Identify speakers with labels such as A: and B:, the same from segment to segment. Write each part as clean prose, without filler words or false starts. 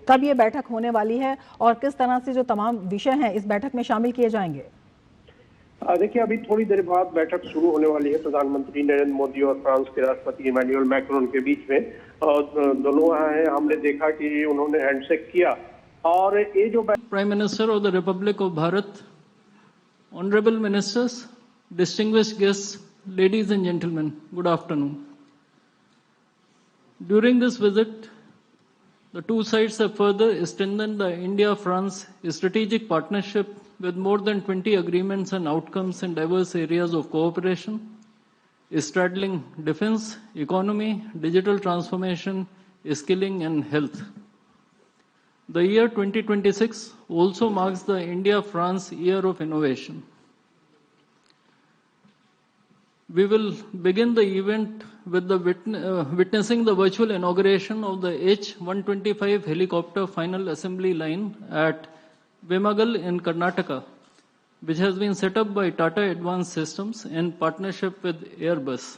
A: कब ये बैठक होने वाली है और किस तरह से जो तमाम विषय हैं इस बैठक में शामिल किए जाएंगे?
B: देखिए, अभी थोड़ी देर बाद बैठक शुरू होने वाली है प्रधानमंत्री नरेंद्र मोदी और फ्रांस के राष्ट्रपति इमैनुअल मैक्रोन के बीच में। और दोनों आए, हमने देखा कि उन्होंने हैंडशेक किया। और ये जो
C: prime minister of the Republic of Bharat, honourable ministers, distinguished guests, ladies and gentlemen, good afternoon. During this visit, the two sides have further strengthened the India-France strategic partnership with more than 20 agreements and outcomes in diverse areas of cooperation, straddling defense, economy, digital transformation, skilling, and health. The year 2026 also marks the India-France Year of Innovation. We will begin the event with the witnessing the virtual inauguration of the H-125 helicopter final assembly line at Vimagal in Karnataka, which has been set up by Tata Advanced Systems in partnership with Airbus.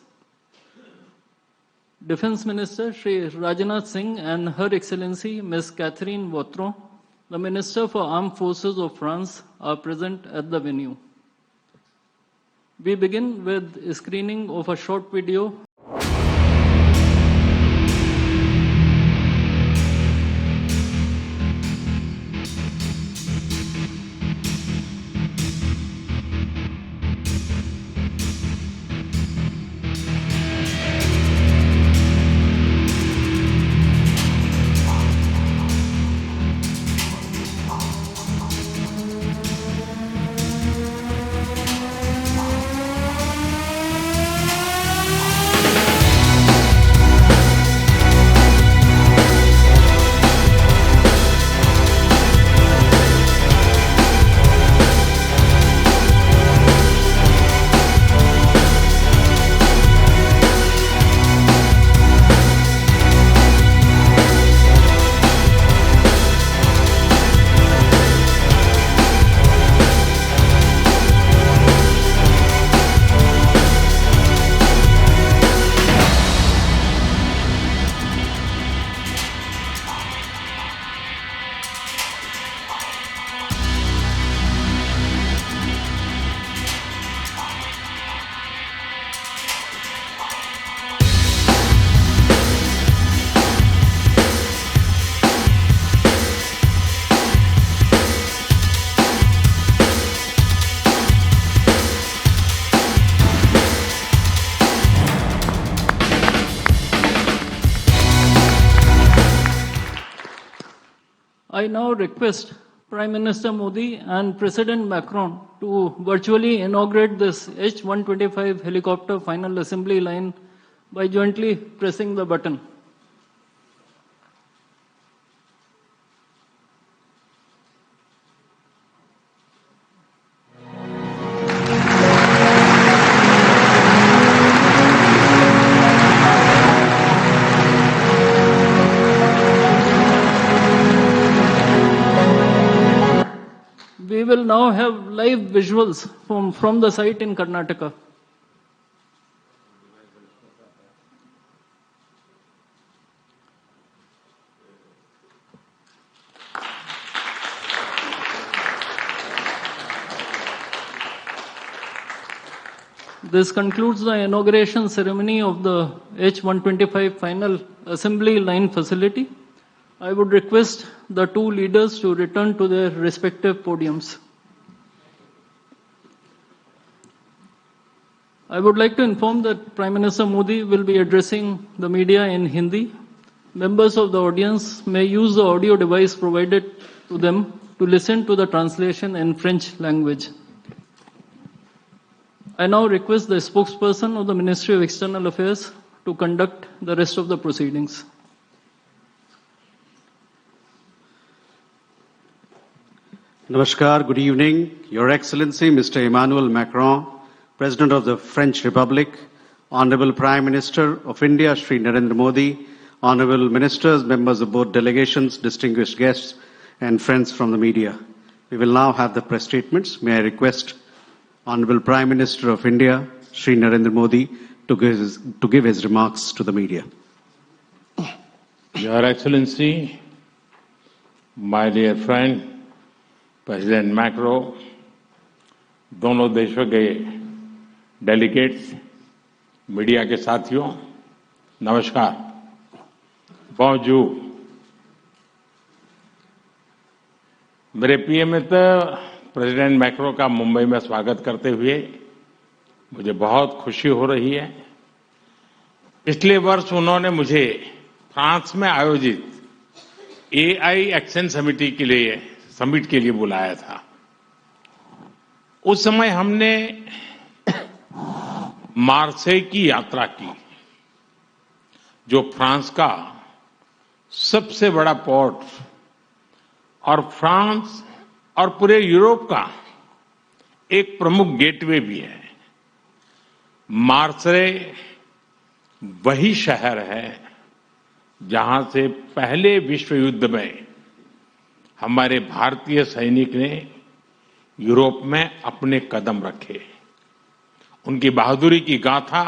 C: Defense Minister Shri Rajnath Singh and Her Excellency Ms. Catherine Vautron, the Minister for Armed Forces of France, are present at the venue. We begin with a screening of a short video. I now request Prime Minister Modi and President Macron to virtually inaugurate this H-125 helicopter final assembly line by jointly pressing the button. We will now have live visuals from the site in Karnataka. This concludes the inauguration ceremony of the H-125 final assembly line facility. I would request the two leaders to return to their respective podiums. I would like to inform that Prime Minister Modi will be addressing the media in Hindi. Members of the audience may use the audio device provided to them to listen to the translation in French language. I now request the spokesperson of the Ministry of External Affairs to conduct the rest of the proceedings.
D: Namaskar, good evening. Your Excellency, Mr. Emmanuel Macron, President of the French Republic, Honorable Prime Minister of India, Shri Narendra Modi, Honorable Ministers, members of both delegations, distinguished guests, and friends from the media. We will now have the press statements. May I request Honorable Prime Minister of India, Shri Narendra Modi, to give his remarks to the media.
E: Your Excellency, my dear friend president Macron, दोनों देशों के delegates, media के साथियों, नमस्कार। bonjour। मेरे प्रिय मित्र president macro का मुंबई में स्वागत करते हुए मुझे बहुत खुशी हो रही है। पिछले वर्ष उन्होंने मुझे फ्रांस में आयोजित AI एक्शन समिट के लिए बुलाया था। उस समय हमने मार्सेई की यात्रा की, जो फ्रांस का सबसे बड़ा पोर्ट और फ्रांस और पूरे यूरोप का एक प्रमुख गेटवे भी है। मार्सेई वही शहर है जहां से पहले विश्व युद्ध में हमारे भारतीय सैनिक ने यूरोप में अपने कदम रखे। उनकी बहादुरी की गाथा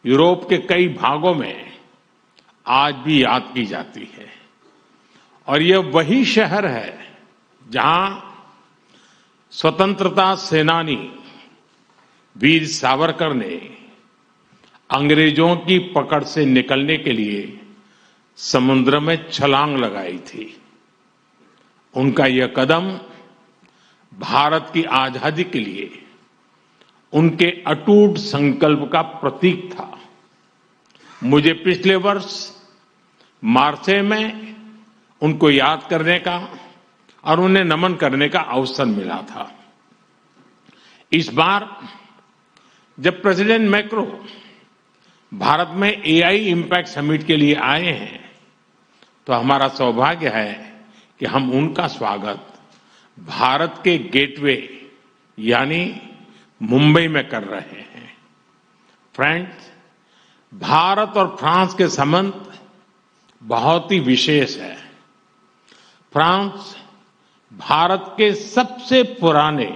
E: यूरोप के कई भागों में आज भी याद की जाती है। और यह वही शहर है जहां स्वतंत्रता सेनानी वीर सावरकर ने अंग्रेजों की पकड़ से निकलने के लिए समुद्र में छलांग लगाई थी। उनका यह कदम भारत की आजादी के लिए उनके अटूट संकल्प का प्रतीक था। मुझे पिछले वर्ष मार्सेई में उनको याद करने का और उन्हें नमन करने का अवसर मिला था। इस बार जब प्रेसिडेंट मैक्रो भारत में AI इम्पैक्ट समिट के लिए आए हैं, तो हमारा सौभाग्य है कि हम उनका स्वागत भारत के गेटवे यानी मुंबई में कर रहे हैं। फ्रेंड्स, भारत और फ्रांस के संबंध बहुत ही विशेष है। फ्रांस भारत के सबसे पुराने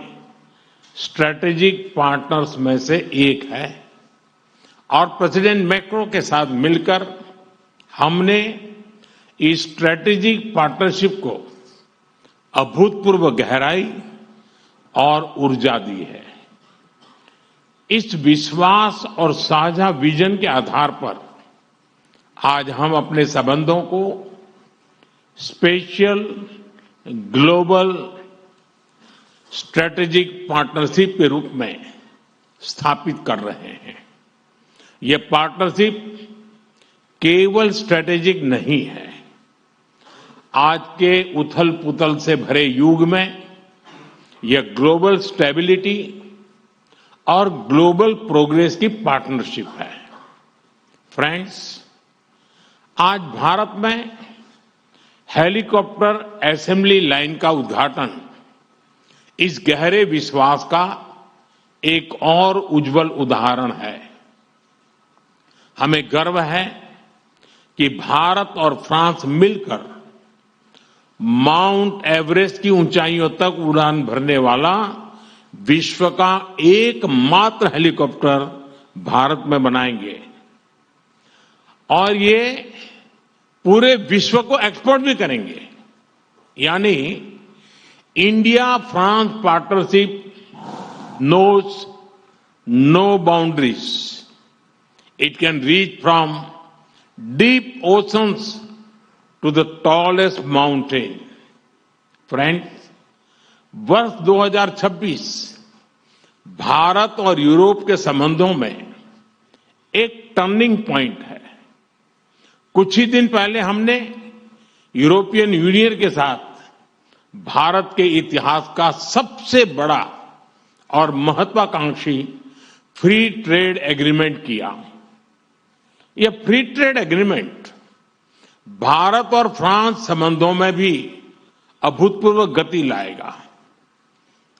E: स्ट्रेटेजिक पार्टनर्स में से एक है और प्रेसिडेंट मैक्रो के साथ मिलकर हमने इस स्ट्रेटेजिक पार्टनरशिप को अभूतपूर्व गहराई और ऊर्जा दी है। इस विश्वास और साझा विजन के आधार पर आज हम अपने संबंधों को स्पेशल ग्लोबल स्ट्रेटेजिक पार्टनरशिप के रूप में स्थापित कर रहे हैं। यह पार्टनरशिप केवल स्ट्रेटेजिक नहीं है। आज के उथल पुथल से भरे युग में यह ग्लोबल स्टेबिलिटी और ग्लोबल प्रोग्रेस की पार्टनरशिप है। फ्रेंड्स, आज भारत में हेलीकॉप्टर असेंबली लाइन का उद्घाटन इस गहरे विश्वास का एक और उज्जवल उदाहरण है। हमें गर्व है कि भारत और फ्रांस मिलकर माउंट एवरेस्ट की ऊंचाइयों तक उड़ान भरने वाला विश्व का एकमात्र हेलीकॉप्टर भारत में बनाएंगे और ये पूरे विश्व को एक्सपोर्ट भी करेंगे। यानी India France partnership knows no boundaries. It can reach from deep oceans to the tallest mountain. Friends, वर्ष 2026 भारत और यूरोप के संबंधों में एक टर्निंग पॉइंट है। कुछ ही दिन पहले हमने यूरोपियन यूनियन के साथ भारत के इतिहास का सबसे बड़ा और महत्वाकांक्षी फ्री ट्रेड एग्रीमेंट किया। यह फ्री ट्रेड एग्रीमेंट भारत और फ्रांस संबंधों में भी अभूतपूर्व गति लाएगा।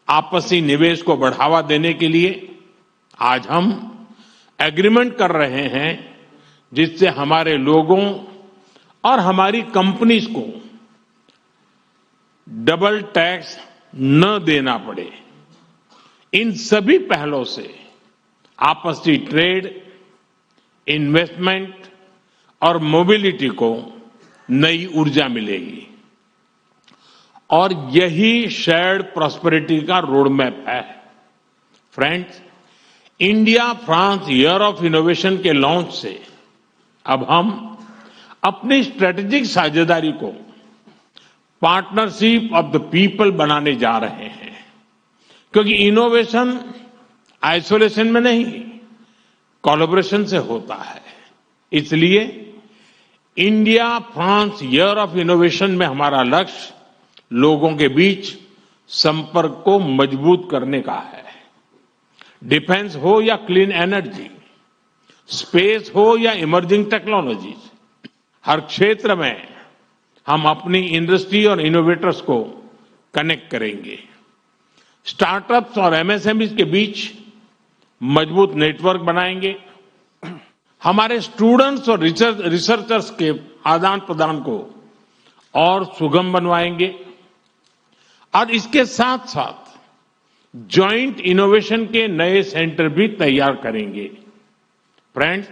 E: आपसी निवेश को बढ़ावा देने के लिए आज हम एग्रीमेंट कर रहे हैं जिससे हमारे लोगों और हमारी कंपनीज को डबल टैक्स न देना पड़े। इन सभी पहलों से आपसी ट्रेड, इन्वेस्टमेंट और मोबिलिटी को नई ऊर्जा मिलेगी। और यही शेयर्ड प्रॉस्पेरिटी का रोड मैप है। Friends, India France year of innovation के लॉन्च से अब हम अपनी स्ट्रेटेजिक साझेदारी को पार्टनरशिप ऑफ द पीपल बनाने जा रहे हैं, क्योंकि इनोवेशन आइसोलेशन में नहीं, कोलैबोरेशन से होता है। इसलिए India France year of innovation में हमारा लक्ष्य लोगों के बीच संपर्क को मजबूत करने का है। डिफेंस हो या क्लीन एनर्जी, स्पेस हो या इमर्जिंग टेक्नोलॉजीज, हर क्षेत्र में हम अपनी इंडस्ट्री और इनोवेटर्स को कनेक्ट करेंगे। स्टार्टअप्स और एमएसएमईज के बीच मजबूत नेटवर्क बनाएंगे। हमारे स्टूडेंट्स और रिसर्चर्स के आदान प्रदान को और सुगम बनवाएंगे और इसके साथ साथ जॉइंट इनोवेशन के नए सेंटर भी तैयार करेंगे। फ्रेंड्स,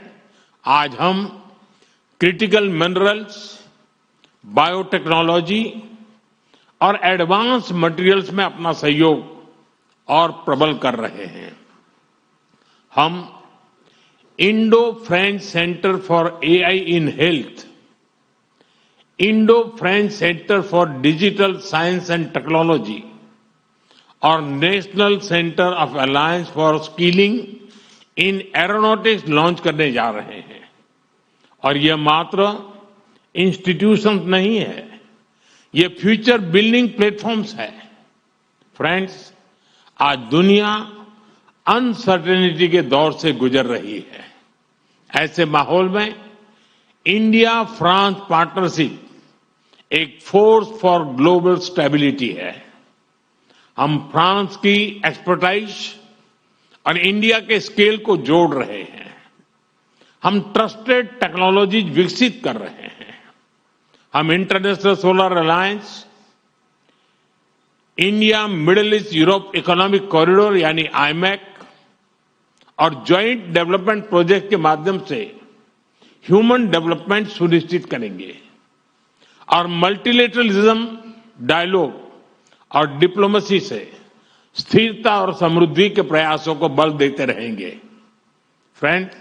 E: आज हम क्रिटिकल मिनरल्स, बायोटेक्नोलॉजी और एडवांस मटेरियल्स में अपना सहयोग और प्रबल कर रहे हैं। हम Indo French centre for AI in health, Indo French centre for digital science and technology और national centre of alliance for skilling in aeronautics launch करने जा रहे हैं। और यह मात्र इंस्टीट्यूशन नहीं है, ये फ्यूचर बिल्डिंग प्लेटफॉर्म्स है। फ्रेंड्स, आज दुनिया अनसर्टेनिटी के दौर से गुजर रही है। ऐसे माहौल में इंडिया फ्रांस पार्टनरशिप एक फोर्स फॉर ग्लोबल स्टेबिलिटी है। हम फ्रांस की एक्सपर्टाइज और इंडिया के स्केल को जोड़ रहे हैं। हम ट्रस्टेड टेक्नोलॉजीज विकसित कर रहे हैं। हम international solar alliance, India middle east Europe economic corridor यानी आईमैक और ज्वाइंट डेवलपमेंट प्रोजेक्ट के माध्यम से ह्यूमन डेवलपमेंट सुनिश्चित करेंगे और मल्टीलेटरलिज्म, डायलॉग और डिप्लोमेसी से स्थिरता और समृद्धि के प्रयासों को बल देते रहेंगे। फ्रेंड्स,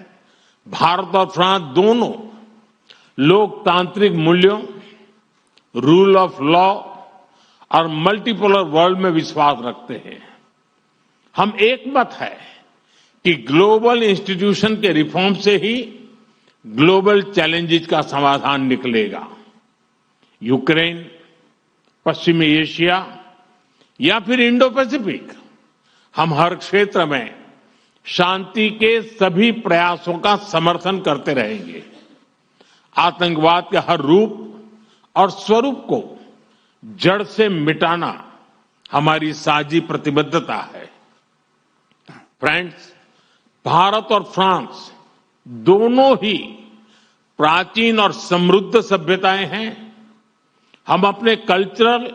E: भारत और फ्रांस दोनों लोकतांत्रिक मूल्यों, रूल ऑफ लॉ और मल्टीपोलर वर्ल्ड में विश्वास रखते हैं। हम एक मत है कि ग्लोबल इंस्टीट्यूशन के रिफॉर्म से ही ग्लोबल चैलेंजेस का समाधान निकलेगा। यूक्रेन, पश्चिमी एशिया या फिर इंडो पैसिफिक, हम हर क्षेत्र में शांति के सभी प्रयासों का समर्थन करते रहेंगे। आतंकवाद के हर रूप और स्वरूप को जड़ से मिटाना हमारी साझी प्रतिबद्धता है। फ्रेंड्स, भारत और फ्रांस दोनों ही प्राचीन और समृद्ध सभ्यताएं हैं। हम अपने कल्चरल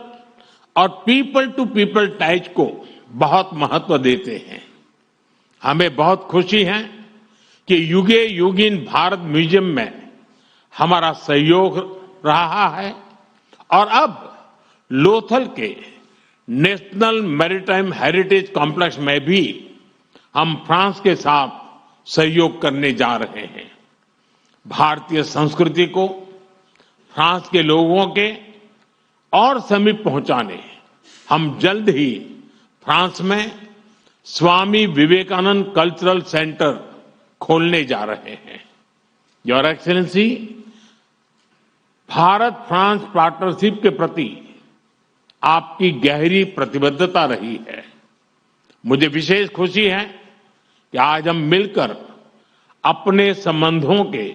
E: और पीपल टू पीपल टाइज को बहुत महत्व देते हैं। हमें बहुत खुशी है कि युगे युगीन भारत म्यूजियम में हमारा सहयोग रहा है और अब लोथल के नेशनल मैरीटाइम हेरिटेज कॉम्प्लेक्स में भी हम फ्रांस के साथ सहयोग करने जा रहे हैं। भारतीय संस्कृति को फ्रांस के लोगों के और समीप पहुंचाने हम जल्द ही फ्रांस में स्वामी विवेकानंद कल्चरल सेंटर खोलने जा रहे हैं। Your excellency, Bharat France partnership के प्रति आपकी गहरी प्रतिबद्धता रही है। मुझे विशेष खुशी है कि आज हम मिलकर अपने संबंधों के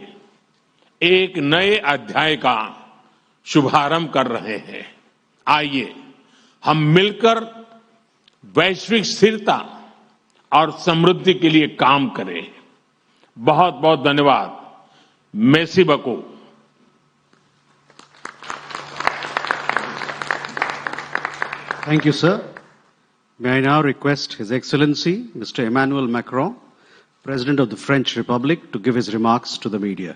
E: एक नए अध्याय का शुभारंभ कर रहे हैं। आइए हम मिलकर वैश्विक स्थिरता और समृद्धि के लिए काम करें। बहुत बहुत धन्यवाद। Messi बको।
D: Thank you, sir. May I now request His Excellency, Mr. Emmanuel Macron, President of the French Republic, to give his remarks to the media.